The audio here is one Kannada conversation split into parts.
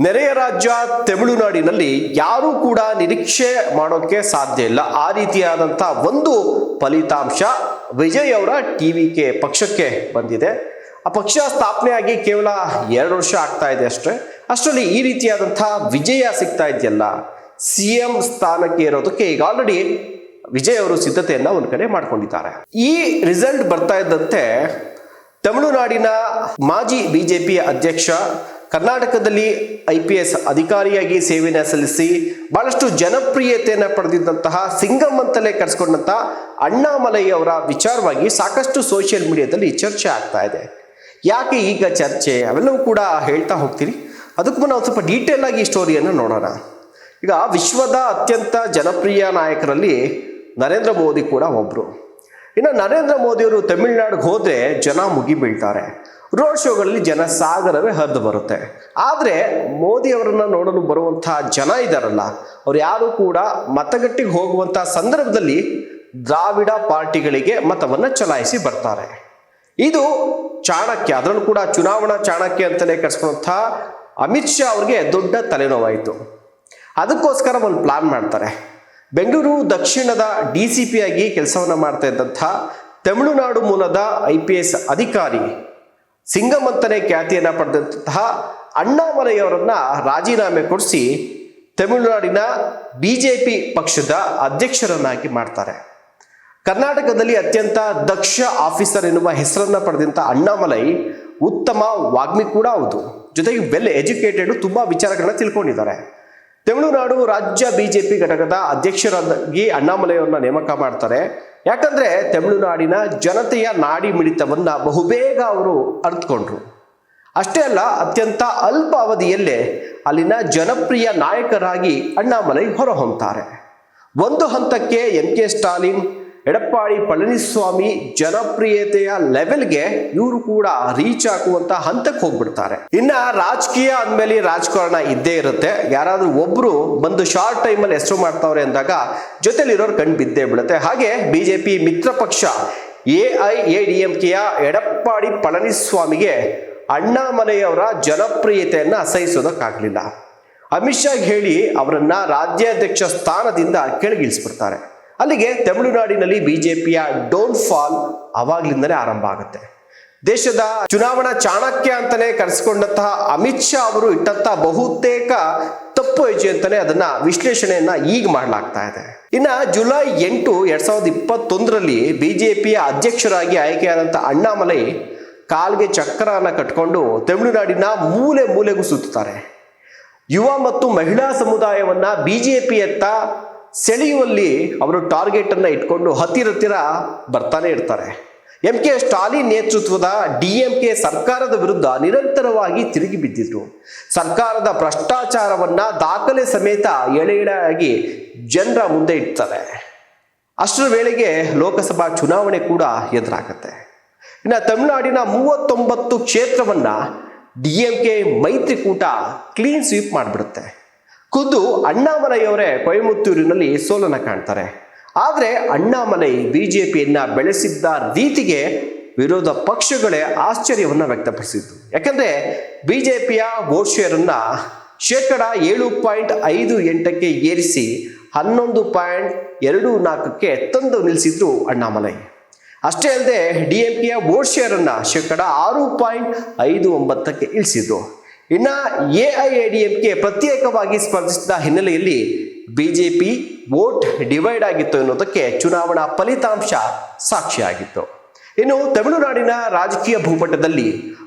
ನೆರೆಯ ರಾಜ್ಯ ತಮಿಳುನಾಡಿನಲ್ಲಿ ಯಾರೂ ಕೂಡ ನಿರೀಕ್ಷೆ ಮಾಡೋಕ್ಕೆ ಸಾಧ್ಯ ಇಲ್ಲ. ಆ ರೀತಿಯಾದಂಥ ಒಂದು ಫಲಿತಾಂಶ ವಿಜಯ್ ಅವರ ಟಿವಿಕೆ ಪಕ್ಷಕ್ಕೆ ಬಂದಿದೆ. ಆ ಪಕ್ಷ ಸ್ಥಾಪನೆಯಾಗಿ ಕೇವಲ 2 ವರ್ಷ ಆಗ್ತಾ ಇದೆ ಅಷ್ಟರಲ್ಲಿ ಈ ರೀತಿಯಾದಂಥ ವಿಜಯ ಸಿಗ್ತಾ ಇದೆಯಲ್ಲ, CM ಸ್ಥಾನಕ್ಕೆ ಇರೋದಕ್ಕೆ ಈಗ ಆಲ್ರೆಡಿ ವಿಜಯ್ ಅವರು ಸಿದ್ಧತೆಯನ್ನ ಒಂದು ಕಡೆ ಮಾಡ್ಕೊಂಡಿದ್ದಾರೆ. ಈ ರಿಸಲ್ಟ್ ಬರ್ತಾ ಇದ್ದಂತೆ ತಮಿಳುನಾಡಿನ ಮಾಜಿ ಬಿಜೆಪಿ ಅಧ್ಯಕ್ಷ, ಕರ್ನಾಟಕದಲ್ಲಿ IPS ಅಧಿಕಾರಿಯಾಗಿ ಸೇವೆಯನ್ನು ಸಲ್ಲಿಸಿ ಬಹಳಷ್ಟು ಜನಪ್ರಿಯತೆಯನ್ನು ಪಡೆದಿದ್ದಂತಹ ಸಿಂಗಂ ಅಂತಲೇ ಕರೆಸ್ಕೊಂಡಂತಹ ಅಣ್ಣಾಮಲೈ ಅವರ ವಿಚಾರವಾಗಿ ಸಾಕಷ್ಟು ಸೋಷಿಯಲ್ ಮೀಡಿಯಾದಲ್ಲಿ ಚರ್ಚೆ ಆಗ್ತಾ ಇದೆ. ಯಾಕೆ ಈಗ ಚರ್ಚೆ ಅವೆಲ್ಲವೂ ಕೂಡ ಹೇಳ್ತಾ ಹೋಗ್ತೀನಿ. ಅದಕ್ಕೂ ಮುನ್ನ ಒಂದು ಸ್ವಲ್ಪ ಡೀಟೇಲ್ ಆಗಿ ಈ ಸ್ಟೋರಿಯನ್ನು ನೋಡೋಣ. ಈಗ ವಿಶ್ವದ ಅತ್ಯಂತ ಜನಪ್ರಿಯ ನಾಯಕರಲ್ಲಿ ನರೇಂದ್ರ ಮೋದಿ ಕೂಡ ಒಬ್ಬರು. ಇನ್ನು ನರೇಂದ್ರ ಮೋದಿಯವರು ತಮಿಳುನಾಡಿಗೆ ಹೋದರೆ ಜನ ಮುಗಿ ಬೀಳ್ತಾರೆ. ರೋಡ್ ಶೋಗಳಲ್ಲಿ ಜನ ಸಾಗರವೇ ಹರಿದು ಬರುತ್ತೆ. ಆದರೆ ಮೋದಿ ಅವರನ್ನು ನೋಡಲು ಬರುವಂತಹ ಜನ ಇದ್ದಾರಲ್ಲ, ಅವ್ರು ಯಾರು ಕೂಡ ಮತಗಟ್ಟೆಗೆ ಹೋಗುವಂಥ ಸಂದರ್ಭದಲ್ಲಿ ದ್ರಾವಿಡ ಪಾರ್ಟಿಗಳಿಗೆ ಮತವನ್ನು ಚಲಾಯಿಸಿ ಬರ್ತಾರೆ. ಇದು ಚಾಣಕ್ಯ, ಅದರಲ್ಲೂ ಕೂಡ ಚುನಾವಣಾ ಚಾಣಕ್ಯ ಅಂತಲೇ ಕರೆಸ್ಕೊಂಡಂಥ ಅಮಿತ್ ಶಾ ಅವ್ರಿಗೆ ದೊಡ್ಡ ತಲೆನೋವಾಯಿತು. ಅದಕ್ಕೋಸ್ಕರ ಒಂದು ಪ್ಲಾನ್ ಮಾಡ್ತಾರೆ. ಬೆಂಗಳೂರು ದಕ್ಷಿಣದ DCP ಆಗಿ ಕೆಲಸವನ್ನು ಮಾಡ್ತಾ ಇದ್ದಂಥ ತಮಿಳುನಾಡು ಮೂಲದ IPS ಅಧಿಕಾರಿ, ಸಿಂಗಂ ಅಂತಲೇ ಖ್ಯಾತಿಯನ್ನು ಪಡೆದಂತಹ ಅಣ್ಣಾಮಲೈ ಅವರನ್ನ ರಾಜೀನಾಮೆ ಕೊಡಿಸಿ ತಮಿಳುನಾಡಿನ BJP ಪಕ್ಷದ ಅಧ್ಯಕ್ಷರನ್ನಾಗಿ ಮಾಡ್ತಾರೆ. ಕರ್ನಾಟಕದಲ್ಲಿ ಅತ್ಯಂತ ದಕ್ಷ ಆಫೀಸರ್ ಎನ್ನುವ ಹೆಸರನ್ನ ಪಡೆದಂಥ ಅಣ್ಣಾಮಲೈ ಉತ್ತಮ ವಾಗ್ಮಿ ಕೂಡ ಹೌದು, ಜೊತೆಗೆ ವೆಲ್ ಎಜುಕೇಟೆಡ್, ತುಂಬಾ ವಿಚಾರಗಳನ್ನ ತಿಳ್ಕೊಂಡಿದ್ದಾರೆ. ತಮಿಳುನಾಡು ರಾಜ್ಯ BJP ಘಟಕದ ಅಧ್ಯಕ್ಷರಾಗಿ ಅಣ್ಣಾಮಲೈ ಅವರನ್ನ ನೇಮಕ ಮಾಡ್ತಾರೆ. ಯಾಕಂದ್ರೆ ತಮಿಳುನಾಡಿನ ಜನತೆಯ ನಾಡಿ ಮಿಡಿತವನ್ನ ಬಹುಬೇಗ ಅವರು ಅರ್ಥಕೊಂಡ್ರು. ಅಷ್ಟೇ ಅಲ್ಲ, ಅತ್ಯಂತ ಅಲ್ಪ ಅವಧಿಯಲ್ಲೇ ಅಲ್ಲಿನ ಜನಪ್ರಿಯ ನಾಯಕರಾಗಿ ಅಣ್ಣಾಮಲೈ ಹೊರಹೊಮ್ತಾರೆ. ಒಂದು ಹಂತಕ್ಕೆ MK ಸ್ಟಾಲಿನ್, ಎಡಪ್ಪಾಡಿ ಪಳನಿಸ್ವಾಮಿ ಜನಪ್ರಿಯತೆಯ ಲೆವೆಲ್ಗೆ ಇವರು ಕೂಡ ರೀಚ್ ಆಗುವಂತ ಹಂತಕ್ಕೆ ಹೋಗ್ಬಿಡ್ತಾರೆ. ಇನ್ನ ರಾಜಕೀಯ ಅಂದಮೇಲೆ ರಾಜಕಾರಣ ಇದ್ದೇ ಇರುತ್ತೆ. ಯಾರಾದ್ರೂ ಒಬ್ರು ಬಂದು ಶಾರ್ಟ್ ಟೈಮಲ್ಲಿ ಹೆಸರು ಮಾಡ್ತಾವ್ರೆ ಅಂದಾಗ ಜೊತೆಲಿರೋರು ಕಣ್ ಬಿದ್ದೇ ಬಿಡುತ್ತೆ. ಹಾಗೆ BJP ಮಿತ್ರ ಪಕ್ಷ AIADMKಯ ಎಡಪ್ಪಾಡಿ ಪಳನಿಸ್ವಾಮಿಗೆ ಅಣ್ಣಾಮಲೈ ಅವರ ಜನಪ್ರಿಯತೆಯನ್ನ ಸಹಿಸೋದಕ್ಕಾಗಲಿಲ್ಲ. ಅಮಿತ್ ಶಾ ಹೇಳಿ ಅವರನ್ನ ರಾಜ್ಯಾಧ್ಯಕ್ಷ ಸ್ಥಾನದಿಂದ ಕೆಳಗಿಳಿಸ್ಬಿಡ್ತಾರೆ. ಅಲ್ಲಿಗೆ ತಮಿಳುನಾಡಿನಲ್ಲಿ BJPಯ ಡೌನ್ಫಾಲ್ ಅವಾಗ್ಲಿಂದಲೇ ಆರಂಭ ಆಗುತ್ತೆ. ದೇಶದ ಚುನಾವಣಾ ಚಾಣಕ್ಯ ಅಂತಾನೆ ಕರೆಸಿಕೊಂಡಂತಹ ಅಮಿತ್ ಶಾ ಅವರು ಇಟ್ಟಂತಹ ಬಹುತೇಕ ತಪ್ಪು ಹೆಜ್ಜೆ ಅಂತಾನೆ ಅದನ್ನ ವಿಶ್ಲೇಷಣೆಯನ್ನ ಈಗ ಮಾಡಲಾಗ್ತಾ ಇದೆ. ಇನ್ನ ಜುಲೈ 8, 2021ರಲ್ಲಿ BJPಯ ಅಧ್ಯಕ್ಷರಾಗಿ ಆಯ್ಕೆಯಾದಂತಹ ಅಣ್ಣಾಮಲೈ ಕಾಲ್ಗೆ ಚಕ್ರನ ಕಟ್ಕೊಂಡು ತಮಿಳುನಾಡಿನ ಮೂಲೆ ಮೂಲೆಗೂ ಸುತ್ತಾರೆ. ಯುವ ಮತ್ತು ಮಹಿಳಾ ಸಮುದಾಯವನ್ನ BJPಯತ್ತ ಸೆಳೆಯುವಲ್ಲಿ ಅವರು ಟಾರ್ಗೆಟ್ ಅನ್ನ ಇಟ್ಕೊಂಡು ಹತ್ತಿರ ಬರ್ತಾನೆ ಇರ್ತಾರೆ. MK ಸ್ಟಾಲಿನ್ ನೇತೃತ್ವದ DMK ಸರ್ಕಾರದ ವಿರುದ್ಧ ನಿರಂತರವಾಗಿ ತಿರುಗಿ ಬಿದ್ದಿದ್ರು. ಸರ್ಕಾರದ ಭ್ರಷ್ಟಾಚಾರವನ್ನ ದಾಖಲೆ ಸಮೇತ ಎಳೆಯಾಗಿ ಜನರ ಮುಂದೆ ಇಡ್ತಾರೆ. ಅಷ್ಟರ ವೇಳೆಗೆ ಲೋಕಸಭಾ ಚುನಾವಣೆ ಕೂಡ ಎದುರಾಗುತ್ತೆ. ಇನ್ನು ತಮಿಳುನಾಡಿನ 39 ಕ್ಷೇತ್ರವನ್ನ DMK ಮೈತ್ರಿಕೂಟ ಕ್ಲೀನ್ ಸ್ವೀಪ್ ಮಾಡಿಬಿಡುತ್ತೆ. ಖುದ್ದು ಅಣ್ಣಾಮಲೈ ಅವರೇ ಕೊಯಮತ್ತೂರಿನಲ್ಲಿ ಸೋಲನ್ನ ಕಾಣ್ತಾರೆ. ಆದರೆ ಅಣ್ಣಾಮಲೈ BJPಯನ್ನ ಬೆಳೆಸಿದ್ದ ರೀತಿಗೆ ವಿರೋಧ ಪಕ್ಷಗಳೇ ಆಶ್ಚರ್ಯವನ್ನ ವ್ಯಕ್ತಪಡಿಸಿದ್ದು. ಯಾಕಂದ್ರೆ BJPಯ ವೋಟ್ ಶೇರ್ ಅನ್ನ 7.58% ಏರಿಸಿ 11.24ಕ್ಕೆ ತಂದು ನಿಲ್ಲಿಸಿದ್ರು ಅಣ್ಣಾಮಲೈ. ಅಷ್ಟೇ ಅಲ್ಲದೆ DMKಯ ವೋಟ್ ಶೇರ್ ಅನ್ನ 6.59ಕ್ಕೆ ಇಳಿಸಿದ್ರು. ಇನ್ನ AIADMK ಪ್ರತ್ಯೇಕವಾಗಿ ಸ್ಪರ್ಧಿಸಿದ ಹಿನ್ನೆಲೆಯಲ್ಲಿ BJP ವೋಟ್ ಡಿವೈಡ್ ಆಗಿತ್ತು ಎನ್ನುವುದಕ್ಕೆ ಚುನಾವಣಾ ಫಲಿತಾಂಶ ಸಾಕ್ಷಿಯಾಗಿತ್ತು. ಇನ್ನು ತಮಿಳುನಾಡಿನ ರಾಜಕೀಯ ಭೂಪಟದಲ್ಲಿ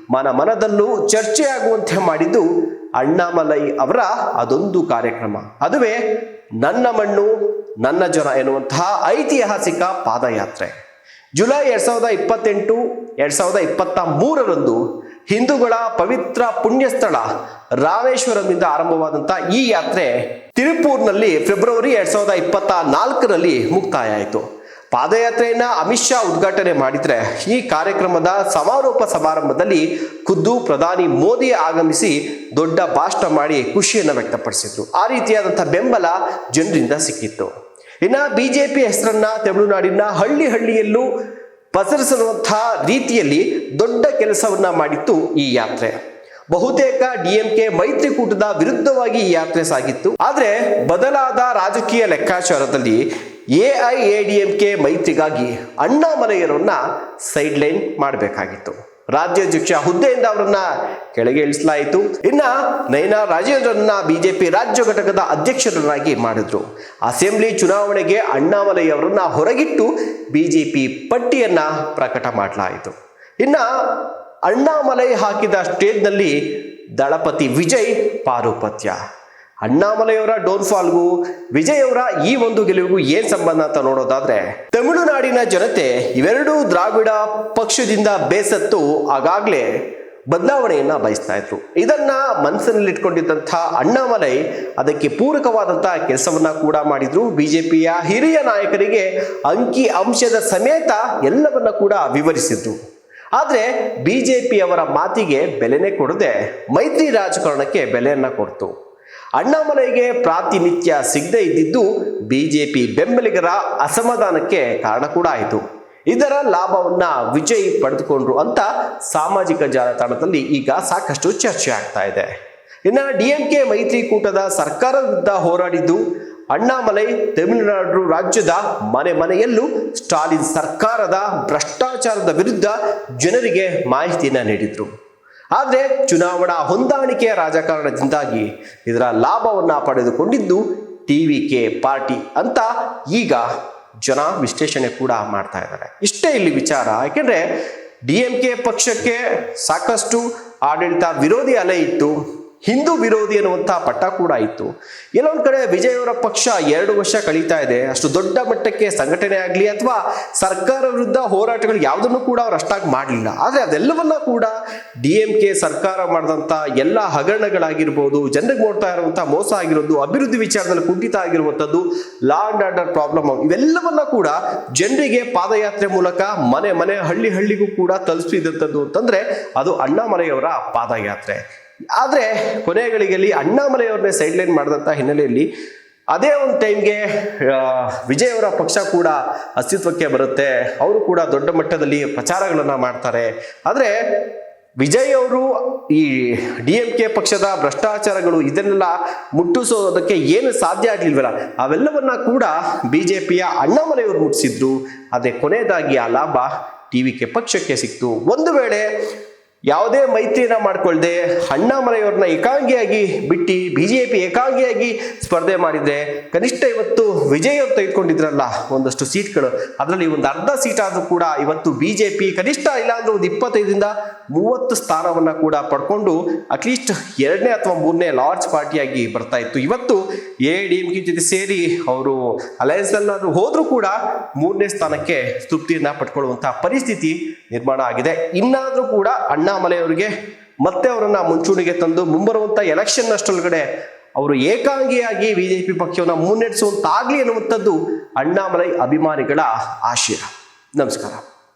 ಮನದಲ್ಲೂ ಚರ್ಚೆಯಾಗುವಂತೆ ಮಾಡಿದ್ದು ಅಣ್ಣಾಮಲೈ ಅವರ ಅದೊಂದು ಕಾರ್ಯಕ್ರಮ. ಅದುವೇ ನನ್ನ ಮಣ್ಣು ನನ್ನ ಜನ ಎನ್ನುವಂತಹ ಐತಿಹಾಸಿಕ ಪಾದಯಾತ್ರೆ. ಜುಲೈ 2028, 2023ರಂದು ಹಿಂದೂಗಳ ಪವಿತ್ರ ಪುಣ್ಯಸ್ಥಳ ರಾಮೇಶ್ವರಂನಿಂದ ಆರಂಭವಾದಂತಹ ಈ ಯಾತ್ರೆ ತಿರುಪೂರ್ನಲ್ಲಿ ಫೆಬ್ರವರಿ 2024ರಲ್ಲಿ ಮುಕ್ತಾಯ ಆಯಿತು. ಪಾದಯಾತ್ರೆಯನ್ನ ಅಮಿತ್ ಶಾ ಉದ್ಘಾಟನೆ ಮಾಡಿದ್ರೆ ಈ ಕಾರ್ಯಕ್ರಮದ ಸಮಾರೋಪ ಸಮಾರಂಭದಲ್ಲಿ ಖುದ್ದು ಪ್ರಧಾನಿ ಮೋದಿ ಆಗಮಿಸಿ ದೊಡ್ಡ ಭಾಷಣ ಮಾಡಿ ಖುಷಿಯನ್ನು ವ್ಯಕ್ತಪಡಿಸಿದ್ರು. ಆ ರೀತಿಯಾದಂತಹ ಬೆಂಬಲ ಜನರಿಂದ ಸಿಕ್ಕಿತ್ತು. ಇನ್ನ BJP ಹೆಸರನ್ನ ತಮಿಳುನಾಡಿನ ಹಳ್ಳಿಯಲ್ಲೂ ಪಸರಿಸುವಂತಹ ರೀತಿಯಲ್ಲಿ ದೊಡ್ಡ ಕೆಲಸವನ್ನ ಮಾಡಿತ್ತು ಈ ಯಾತ್ರೆ. ಬಹುತೇಕ ಡಿಎಂಕೆ ಮೈತ್ರಿಕೂಟದ ವಿರುದ್ಧವಾಗಿ ಈ ಯಾತ್ರೆ ಸಾಗಿತ್ತು. ಆದ್ರೆ ಬದಲಾದ ರಾಜಕೀಯ ಲೆಕ್ಕಾಚಾರದಲ್ಲಿ ಎಐಎಡಿಎಂಕೆ ಮೈತ್ರಿಗಾಗಿ ಅಣ್ಣಾಮಲೈಯವರನ್ನ ಸೈಡ್ ಲೈನ್ ಮಾಡಬೇಕಾಗಿತ್ತು. ರಾಜ್ಯಾಧ್ಯಕ್ಷ ಹುದ್ದೆಯಿಂದ ಅವರನ್ನ ಕೆಳಗೆ ಇಳಿಸಲಾಯಿತು. ಇನ್ನ ನಯನಾ ರಾಜೇಂದ್ರನ್ನ ಬಿಜೆಪಿ ರಾಜ್ಯ ಘಟಕದ ಅಧ್ಯಕ್ಷರನ್ನಾಗಿ ಮಾಡಿದ್ರು. ಅಸೆಂಬ್ಲಿ ಚುನಾವಣೆಗೆ ಅಣ್ಣಾಮಲೈ ಅವರನ್ನ ಹೊರಗಿಟ್ಟು ಬಿಜೆಪಿ ಪಟ್ಟಿಯನ್ನ ಪ್ರಕಟ ಮಾಡಲಾಯಿತು. ಇನ್ನ ಅಣ್ಣಾಮಲೈ ಹಾಕಿದ ಸ್ಟೇಜ್ನಲ್ಲಿ ದಳಪತಿ ವಿಜಯ್ ಪಾರುಪತ್ಯ. ಅಣ್ಣಾಮಲೈಯವರ ಡೌನ್ಫಾಲ್ಗೂ ವಿಜಯ್ ಅವರ ಈ ಒಂದು ಗೆಲುವಿಗೂ ಏನ್ ಸಂಬಂಧ ಅಂತ ನೋಡೋದಾದ್ರೆ, ತಮಿಳುನಾಡಿನ ಜನತೆ ಇವೆರಡೂ ದ್ರಾವಿಡ ಪಕ್ಷದಿಂದ ಬೇಸತ್ತು ಆಗಾಗ್ಲೇ ಬದಲಾವಣೆಯನ್ನ ಬಯಸ್ತಾ ಇದ್ರು. ಇದನ್ನ ಮನಸ್ಸಿನಲ್ಲಿಟ್ಕೊಂಡಿದ್ದಂತಹ ಅಣ್ಣಾಮಲೈ ಅದಕ್ಕೆ ಪೂರಕವಾದಂತಹ ಕೆಲಸವನ್ನ ಕೂಡ ಮಾಡಿದ್ರು. ಬಿಜೆಪಿಯ ಹಿರಿಯ ನಾಯಕರಿಗೆ ಅಂಕಿ ಅಂಶದ ಸಮೇತ ಎಲ್ಲವನ್ನ ಕೂಡ ವಿವರಿಸಿದ್ರು. ಆದ್ರೆ ಬಿಜೆಪಿ ಅವರ ಮಾತಿಗೆ ಬೆಲೆನೇ ಕೊಡದೆ ಮೈತ್ರಿ ರಾಜಕಾರಣಕ್ಕೆ ಬೆಲೆಯನ್ನ ಕೊಡ್ತು. ಅಣ್ಣಾಮಲೈಗೆ ಪ್ರಾತಿನಿಧ್ಯ ಸಿಗದೆ ಇದ್ದಿದ್ದು ಬಿಜೆಪಿ ಬೆಂಬಲಿಗರ ಅಸಮಾಧಾನಕ್ಕೆ ಕಾರಣ ಕೂಡ ಆಯಿತು. ಇದರ ಲಾಭವನ್ನ ವಿಜಯ್ ಪಡೆದುಕೊಂಡ್ರು ಅಂತ ಸಾಮಾಜಿಕ ಜಾಲತಾಣದಲ್ಲಿ ಈಗ ಸಾಕಷ್ಟು ಚರ್ಚೆ ಆಗ್ತಾ ಇದೆ. ಇನ್ನು ಡಿಎಂಕೆ ಮೈತ್ರಿಕೂಟದ ಸರ್ಕಾರದ ವಿರುದ್ಧ ಹೋರಾಡಿದ್ದು ಅಣ್ಣಾಮಲೈ ತಮಿಳುನಾಡು ರಾಜ್ಯದ ಮನೆ ಮನೆಯಲ್ಲೂ ಸ್ಟಾಲಿನ್ ಸರ್ಕಾರದ ಭ್ರಷ್ಟಾಚಾರದ ವಿರುದ್ಧ ಜನರಿಗೆ ಮಾಹಿತಿಯನ್ನ ನೀಡಿದ್ರು. ಆದರೆ ಚುನಾವಣಾ ಹೊಂದಾಣಿಕೆಯ ರಾಜಕಾರಣದಿಂದಾಗಿ ಇದರ ಲಾಭವನ್ನ ಪಡೆದುಕೊಂಡಿದ್ದು ಟಿವಿಕೆ ಪಾರ್ಟಿ ಅಂತ ಈಗ ಜನ ವಿಶ್ಲೇಷಣೆ ಕೂಡ ಮಾಡ್ತಾ ಇದ್ದಾರೆ. ಇಷ್ಟೇ ಇಲ್ಲಿ ವಿಚಾರ. ಯಾಕೆಂದ್ರೆ ಡಿಎಂಕೆ ಪಕ್ಷಕ್ಕೆ ಸಾಕಷ್ಟು ಆಡಳಿತ ವಿರೋಧಿ ಅಲೆ ಇತ್ತು, ಹಿಂದೂ ವಿರೋಧಿ ಅನ್ನುವಂತಹ ಪಟ್ಟ ಕೂಡ ಇತ್ತು. ಎಲ್ಲೊಂದ್ ಕಡೆ ವಿಜಯ್ ಅವರ ಪಕ್ಷ 2 ವರ್ಷ ಕಳೀತಾ ಇದೆ. ಅಷ್ಟು ದೊಡ್ಡ ಮಟ್ಟಕ್ಕೆ ಸಂಘಟನೆ ಆಗಲಿ ಅಥವಾ ಸರ್ಕಾರ ವಿರುದ್ಧ ಹೋರಾಟಗಳು ಯಾವುದನ್ನು ಕೂಡ ಅವ್ರು ಅಷ್ಟಾಗಿ ಮಾಡಲಿಲ್ಲ. ಆದರೆ ಅದೆಲ್ಲವನ್ನ ಕೂಡ ಡಿಎಂಕೆ ಸರ್ಕಾರ ಮಾಡಿದಂಥ ಎಲ್ಲ ಹಗರಣಗಳಾಗಿರ್ಬೋದು, ಜನರಿಗೆ ನೋಡ್ತಾ ಇರುವಂತಹ ಮೋಸ ಆಗಿರೋದು, ಅಭಿವೃದ್ಧಿ ವಿಚಾರದಲ್ಲಿ ಕುಂಠಿತ ಆಗಿರುವಂಥದ್ದು, ಲಾ ಅಂಡ್ ಆರ್ಡರ್ ಪ್ರಾಬ್ಲಮ್, ಇವೆಲ್ಲವನ್ನ ಕೂಡ ಜನರಿಗೆ ಪಾದಯಾತ್ರೆ ಮೂಲಕ ಮನೆ ಮನೆ ಹಳ್ಳಿ ಹಳ್ಳಿಗೂ ಕೂಡ ತಲುಪಿಸಿದಂಥದ್ದು ಅಂತಂದ್ರೆ ಅದು ಅಣ್ಣಾಮಲೈಯವರ ಪಾದಯಾತ್ರೆ. ಆದರೆ ಕೊನೆಗಳಿಗೆಲ್ಲಿ ಅಣ್ಣಾಮಲೈಯವ್ರನ್ನೇ ಸೈಡ್ ಲೈನ್ ಮಾಡಿದಂಥ ಹಿನ್ನೆಲೆಯಲ್ಲಿ ಅದೇ ಒಂದು ಟೈಮ್ಗೆ ವಿಜಯ್ ಅವರ ಪಕ್ಷ ಕೂಡ ಅಸ್ತಿತ್ವಕ್ಕೆ ಬರುತ್ತೆ. ಅವರು ಕೂಡ ದೊಡ್ಡ ಮಟ್ಟದಲ್ಲಿ ಪ್ರಚಾರಗಳನ್ನು ಮಾಡ್ತಾರೆ. ಆದರೆ ವಿಜಯ್ ಅವರು ಈ ಡಿಎಂಕೆ ಪಕ್ಷದ ಭ್ರಷ್ಟಾಚಾರಗಳು ಇದನ್ನೆಲ್ಲ ಮುಟ್ಟಿಸೋದಕ್ಕೆ ಏನು ಸಾಧ್ಯ ಆಗ್ಲಿಲ್ವಲ್ಲ, ಅವೆಲ್ಲವನ್ನ ಕೂಡ ಬಿಜೆಪಿಯ ಅಣ್ಣಾಮಲೈಯವರು ಮುಟ್ಟಿಸಿದ್ರು. ಆದರೆ ಕೊನೆಯದಾಗಿ ಆ ಲಾಭ ಟಿವಿಕೆ ಪಕ್ಷಕ್ಕೆ ಸಿಕ್ತು. ಒಂದು ವೇಳೆ ಯಾವುದೇ ಮೈತ್ರಿಯನ್ನ ಮಾಡ್ಕೊಳ್ದೆ ಅಣ್ಣಾಮಲೈಯವ್ರನ್ನ ಏಕಾಂಗಿಯಾಗಿ ಬಿಟ್ಟು ಬಿಜೆಪಿ ಏಕಾಂಗಿಯಾಗಿ ಸ್ಪರ್ಧೆ ಮಾಡಿದ್ರೆ ಕನಿಷ್ಠ ಇವತ್ತು ವಿಜಯ್ ಅವರು ತೆಗೆದುಕೊಂಡಿದ್ರಲ್ಲ ಒಂದಷ್ಟು ಸೀಟ್ಗಳು, ಅದರಲ್ಲಿ ಒಂದು ಅರ್ಧ ಸೀಟ್ ಆದ್ರೂ ಕೂಡ ಇವತ್ತು ಬಿಜೆಪಿ ಕನಿಷ್ಠ ಇಲ್ಲಾಂದ್ರೆ ಒಂದು 25ರಿಂದ 30 ಸ್ಥಾನವನ್ನ ಕೂಡ ಪಡ್ಕೊಂಡು ಅಟ್ಲೀಸ್ಟ್ 2ನೇ ಅಥವಾ 3ನೇ ಲಾರ್ಜ್ ಪಾರ್ಟಿಯಾಗಿ ಬರ್ತಾ ಇತ್ತು. ಇವತ್ತು ಎಐಎಡಿಎಂಕೆ ಜೊತೆ ಸೇರಿ ಅವರು ಅಲಯನ್ಸ್ ಅಲ್ಲಾದ್ರೂ ಹೋದ್ರೂ ಕೂಡ 3ನೇ ಸ್ಥಾನಕ್ಕೆ ತೃಪ್ತಿಯನ್ನ ಪಡ್ಕೊಳ್ಳುವಂತಹ ಪರಿಸ್ಥಿತಿ ನಿರ್ಮಾಣ ಆಗಿದೆ. ಇನ್ನಾದ್ರೂ ಕೂಡ ಅಣ್ಣಾಮಲೈಯವರಿಗೆ ಮತ್ತೆ ಅವರನ್ನ ಮುಂಚೂಣಿಗೆ ತಂದು ಮುಂಬರುವಂತ ಎಲೆಕ್ಷನ್ ಅಷ್ಟೊಳಗಡೆ ಅವರು ಏಕಾಂಗಿಯಾಗಿ ಬಿಜೆಪಿ ಪಕ್ಷವನ್ನು ಮುನ್ನಡೆಸುವಂತಾಗ್ಲಿ ಅನ್ನುವಂಥದ್ದು ಅಣ್ಣಾಮಲೈ ಅಭಿಮಾನಿಗಳ ಆಶಯ. ನಮಸ್ಕಾರ.